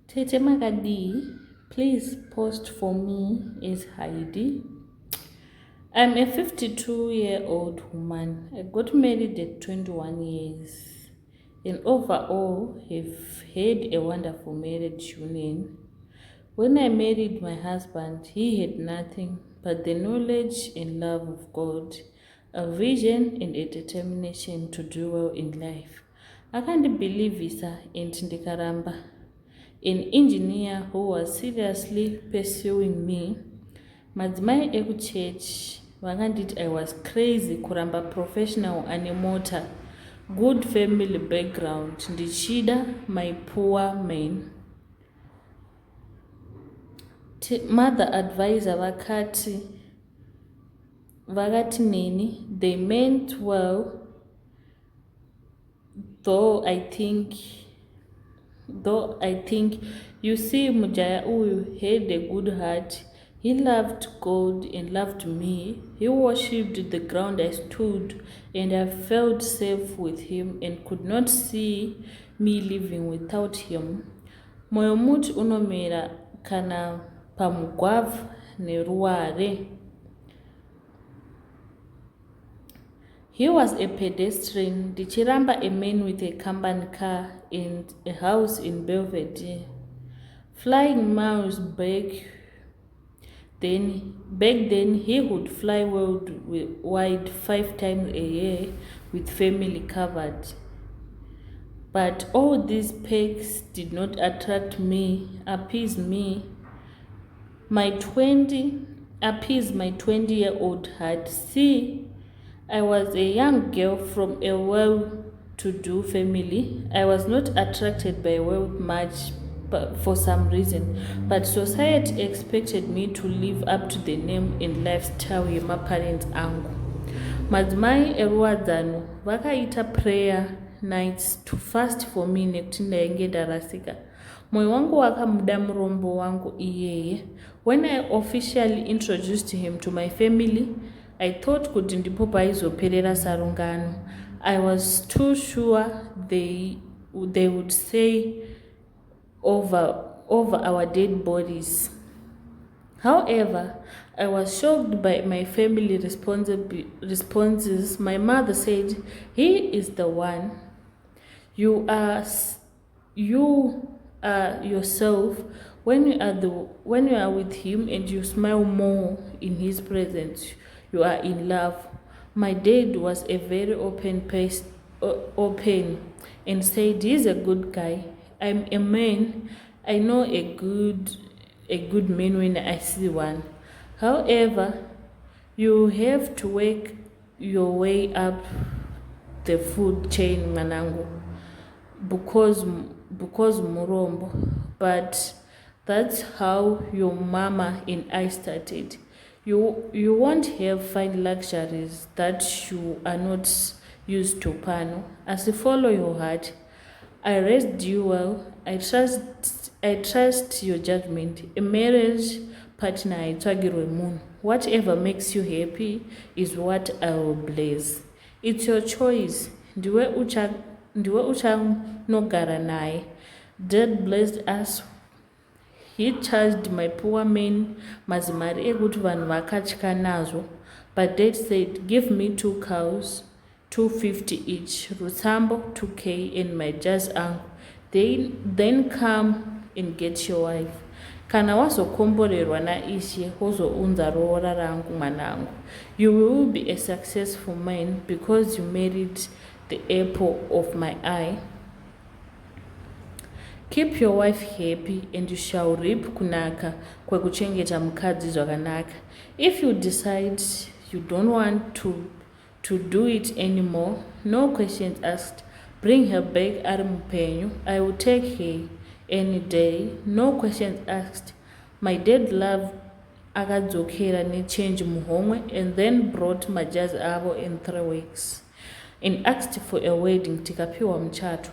Tete Magadi, please post for me is Heidi. I'm a 52-year-old woman. I got married at 21 years. And overall, have had a wonderful marriage union. When I married my husband, he had nothing but the knowledge and love of God, a vision and a determination to do well in life. I can't believe Visa and Ndikaramba, an engineer who was seriously pursuing me. Madzimai ekuchurch vakanditi I was crazy kuramba professional ane mota, good family background, ndichida my poor man. Mother advisor vakati neni, they meant well, though I think you see mujaya uyu had a good heart. He loved God and loved me. He worshipped the ground I stood, and I felt safe with him and could not see me living without him. Moyo muti unomera kana pamugwavha neruware. He was a pedestrian, ndichiramba a man with a company car and a house in Belvedere. Flying miles back then he would fly worldwide 5 times a year with family covered. But all these perks did not appease me. Appease my 20-year-old heart. See, I was a young girl from a well-to-do family. I was not attracted by wealth much for some reason, but society expected me to live up to the name and lifestyle yemaparents angu. Madzimai eruwadzano vakaita prayer nights to fast for me nekuti ndainge ndarasika. Moyo wangu wakamuda murombo wangu iyeye. When I officially introduced him to my family, I thought kuti ndipo paizoperera sarungano. I was too sure they would say over our dead bodies. However, I was shocked by my family responses. My mother said, "He is the one. You are yourself when you are with him and you smile more in his presence. You are in love." My dad was a very open and said, "He's a good guy. I'm a man. I know a good man when I see one. However, you have to work your way up the food chain, manangu, because murombo. But that's how your mama and I started. You won't have fine luxuries that you are not used to, pano. As you follow your heart, I raised you well. I trust your judgment. A marriage partner haitsvagirwe munhu. Whatever makes you happy is what I will bless. It's your choice. Ndiwe uchanogara naye. Dad blessed us. He charged my poor man mazimari ekuti vanhu vakatya nazvo. But Dad said, "Give me 2 cows, 250 each, Rutsambo 2K, and my jazz uncle. Then come and get your wife. Kana wazokomborerwa naishe wozounza roora rangu mwanangu. You will be a successful man because you married the apple of my eye. Keep your wife happy and you shall reap kunaka kwekuchengeta mukadzi zvakanaka. If you decide you don't want to do it anymore, no questions asked. Bring her back ari mupenyu. I will take her any day, no questions asked." My dad loved akadzokera nechange muhomwe and then brought majazi avo in 3 weeks and asked for a wedding. Tikapiwa muchato.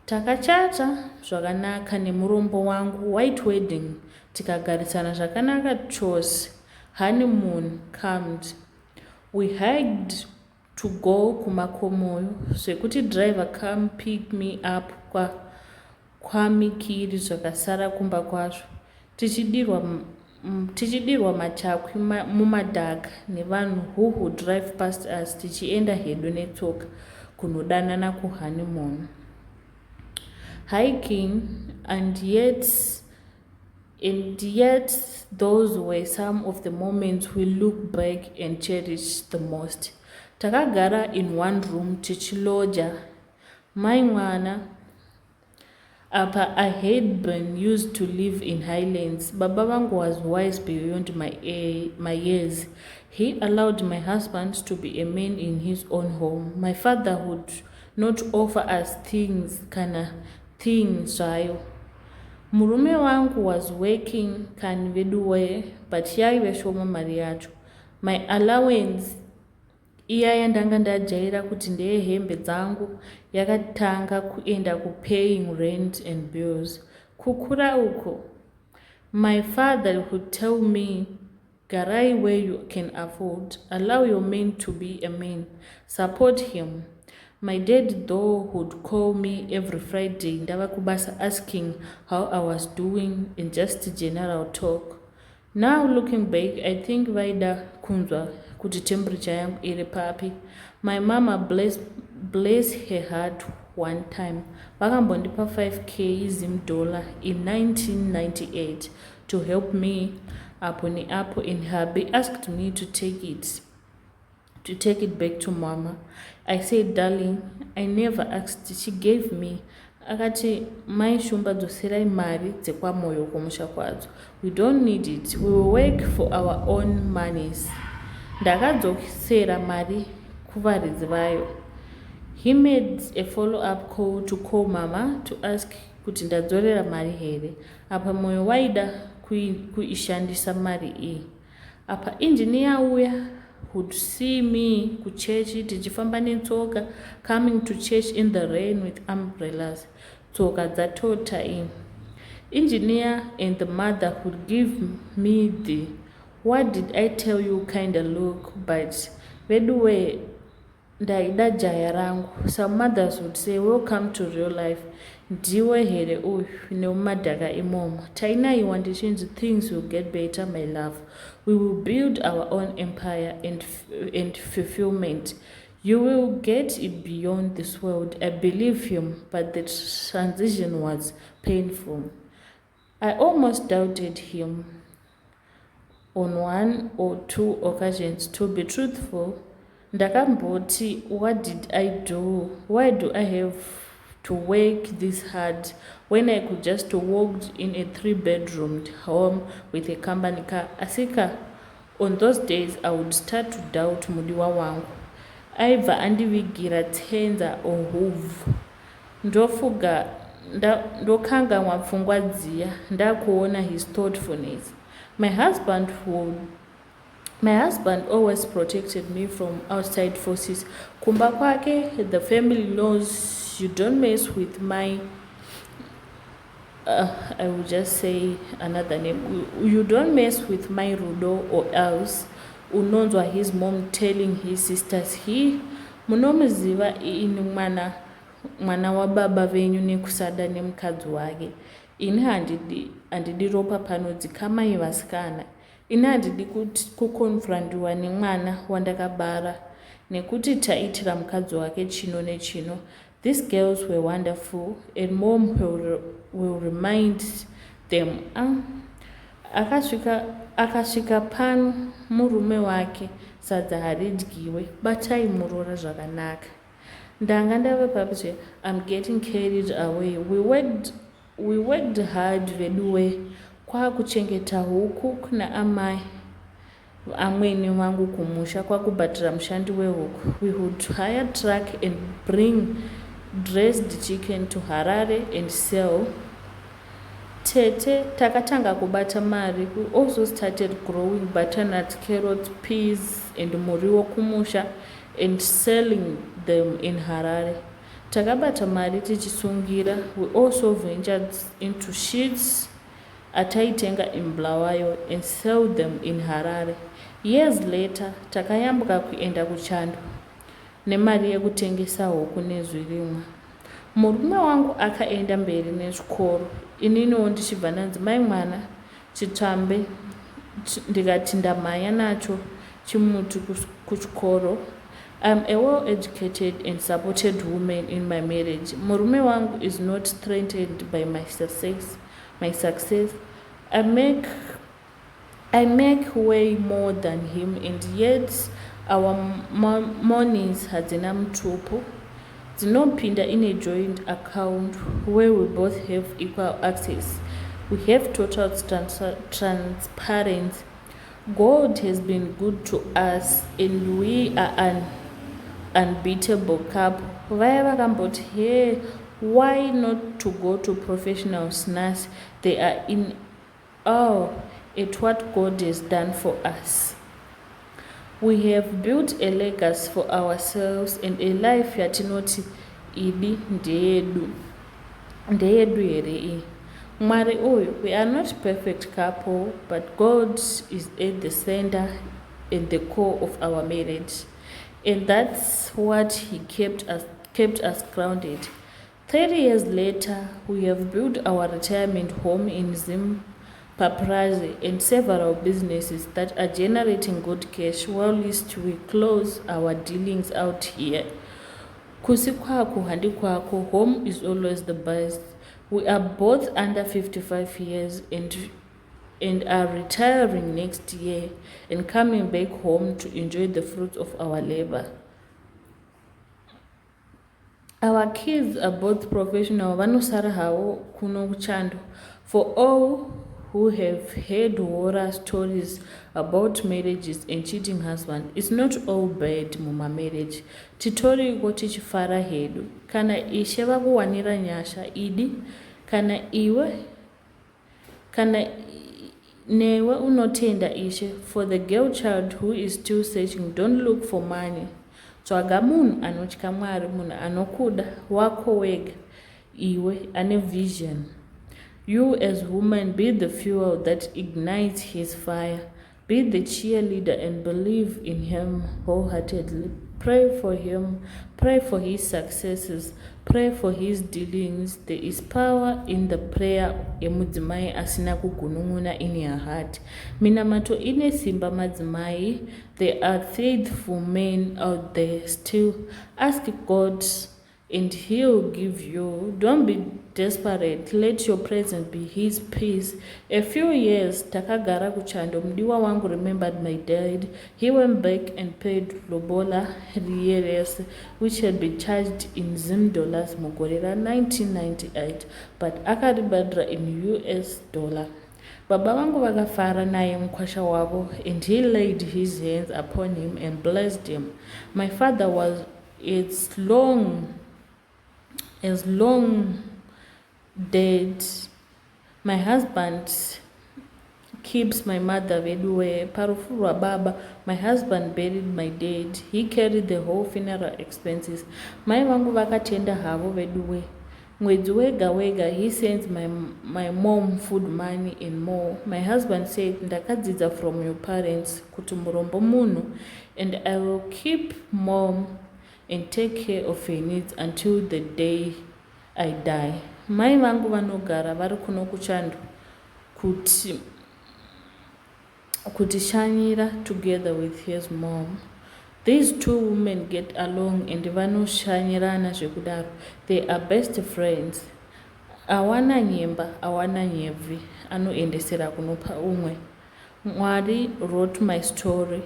Takachata zvakanaka nemurombo wangu, white wedding, tikagarisana zvakanaka chose. Honeymoon calmed. We hugged to go kumakomoyo zvekuti driver come pick me up kwamikiri zvakasara kumba kwazvo, tichidirwa machakwi mumadhaka nevanhu who would drive past us tichienda hedu netsoka kunodanana kuhoneymoon. Hiking, and yet those were some of the moments we look back and cherish the most. Takagara in one room tichiloja mai mwana. Apa I had been used to live in Highlands. Baba wangu was wise beyond my years. He allowed my husband to be a man in his own home. My father would not offer us things zvayo. Murume wangu was working kani veduwe, but yaive shoma mari yacho. My allowance iya yandanga ndajaira kuti ndeye hembe dzangu yakatanga kuenda kupaying rent and bills. Kukura uko, my father would tell me, garai where you can afford, allow your man to be a man, support him. My dad though would call me every Friday ndava kubasa asking how I was doing and just general talk. Now looking back, I think vaida kunzwa kuti temperature yangu iri papi. My mama, bless her heart, one time vakambondipa 5k $5 in 1998 to help me apo neapo, and hubby asked me to take it back to mama. I said, darling, I never asked. She gave me. Akati mai shumba dzoserai mari dzekwamoyo kumusha kwadzo. We don't need it. We will work for our own monies. Ndakadzosera mari kuvaridzi vayo. He made a follow-up call to call mama to ask kuti ndadzorera mari here. Apa moyo waida kuishandisa mari iyi. Apa engineer uya would see me kuchechi tichifamba netsoka, coming to church in the rain with umbrellas. Tsoka dzatota in. Engineer and the mother would give me the "what did I tell you" kind of look, but veduwe ndaida jaya rangu. Some mothers would say, welcome to real life. Ndiwe here uyu neumadhaka imomo. Tainaiwa ndichinzi things will get better, my love. We will build our own empire and fulfillment. You will get it beyond this world. I believe him, but the transition was painful. I almost doubted him on 1 or 2 occasions. To be truthful, ndakamboti, what did I do? Why do I have to work this hard when I could just walk in a 3-bedroomed home with a company car? Asika, on those days I would start to doubt mudiwa wangu. Aibva andivigira tsenza ohuvhu. Ndofuga ndokanganwa pfungwa dziya ndakuona his thoughtfulness. My husband always protected me from outside forces. Kumba kwake, the family knows you don't mess with my I will just say another name. You don't mess with my Rudo, or else unonzwa his mom telling his sisters, he munomuziva ini mwana wa baba venyu nekusada nemukadzi wake. Ini handidi ropa panodzi kamai vasikana. Ini handidi kukonfrontiwa nemwana wandakabara nekuti taitira mukadzi wake chino nechino. These girls were wonderful, and mom will remind them. Akasvika pano murume wake sadza haridyiwe, batai murora zvakanaka. Ndanga ndave papi, I'm getting carried away. We worked hard veduwe kwakuchengeta huku kuna amai amweni wangu kumusha kwakubhatira mushandi wehuku. We would hire truck and bring dressed chicken to Harare and sell. Tete takatanga kubata mari. We also started growing butternut, carrots, peas and muriwo kumusha and selling them in Harare. Takabata mari tichisungira. We also ventured into sheets ataitenga in Bulawayo and sell them in Harare. Years later, takayambuka kuenda kuchando nemari yekutengesa huku nezvirimwa. Murume wangu akaenda mberi nechikoro. Ininiwo ndichibva ndanzi mai mwana chitsvambe, ndikati ndamhanya nacho chimuti kuchikoro. I'm a well-educated and supported woman in my marriage. Murume wangu is not threatened by my success. I make way more than him, and yet our mornings hadzina mutupo. Dzinopinda in a joint account where we both have equal access. We have total transparency. God has been good to us, and we are an unbeatable couple. Vaya vakamboti, hey, why not to go to professionals nurse? They are in awe at what God has done for us. We have built a legacy for ourselves and a life yatinoti idi ndeyedu here. Mwari uyu, we are not perfect couple, but God is at the center and the core of our marriage. And that's what he kept us grounded. 30 years later, we have built our retirement home in Zimpaprazi and several businesses that are generating good cash, whilst we close our dealings out here. Kusi kwako handi kwako, home is always the best. We are both under 55 years and are retiring next year and coming back home to enjoy the fruits of our labor. Our kids are both professional. Vanosara havo kuno kuchando. For all who have heard horror stories about marriages and cheating husbands, it's not all bad muma marriage. Titoriko tichifara hedu. Kana ishe vakuwanira nyasha idi, kana newe unotenda ishe. For the girl child who is still searching, don't look for money. Tsvaga munhu anotya Mwari, munhu anokuda wako wega, iwe ane vision. You as woman, be the fuel that ignites his fire. Be the cheerleader and believe in him wholeheartedly. Pray for him, pray for his successes, pray for his dealings. There is power in the prayer emudzimai asina kugunun'una in your heart. Minamato ine simba madzimai. There are faithful men out there still. Ask God and he'll give you. Don't be desperate. Let your presence be his peace. A few years takagara kuchando, mdiwa wangu remembered my dad. He went back and paid lobola rieres, which had been charged in Zim dollars mugorera 1998, but akaribadra in US dollar. Baba wangu vakafara naye mkwasha wavo, and he laid his hands upon him and blessed him. My father was as long dead. My husband keeps my mother veduwe. Parufurwa baba, my husband buried my dad. He carried the whole funeral expenses. Mai vangu vakatenda havo veduwe. Mwedzi wega wega, he sends my mom food money and more. My husband said, ndakadzidza from your parents kuti murombo munhu, and I will keep mom and take care of her needs until the day I die. Mai vangu vanogara vari kuno kuchando kuti shanyira together with his mom. These two women get along and vanoshanyirana zvekudaro. They are best friends. Awana nyemba, awana nyebvi, anoendesera kunopa umwe. Mwari wrote my story.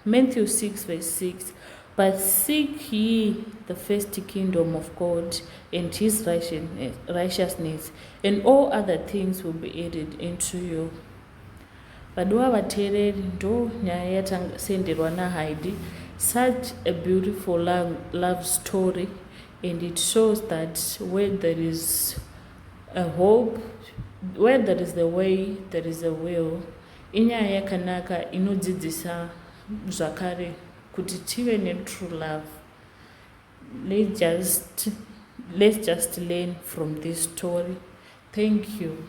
Matthew 6 verse 6. But seek ye the first kingdom of God and his righteousness, and all other things will be added into you. Vadiwa vateereri, ndo nyaya yatasenderwa naHaidhi. Such a beautiful love story, and it shows that where there is a hope, where there is the way, there is a will. Inyaya yakanaka inodzidzisa zvakare kuti tive ne-true love. Let's just learn from this story. Thank you.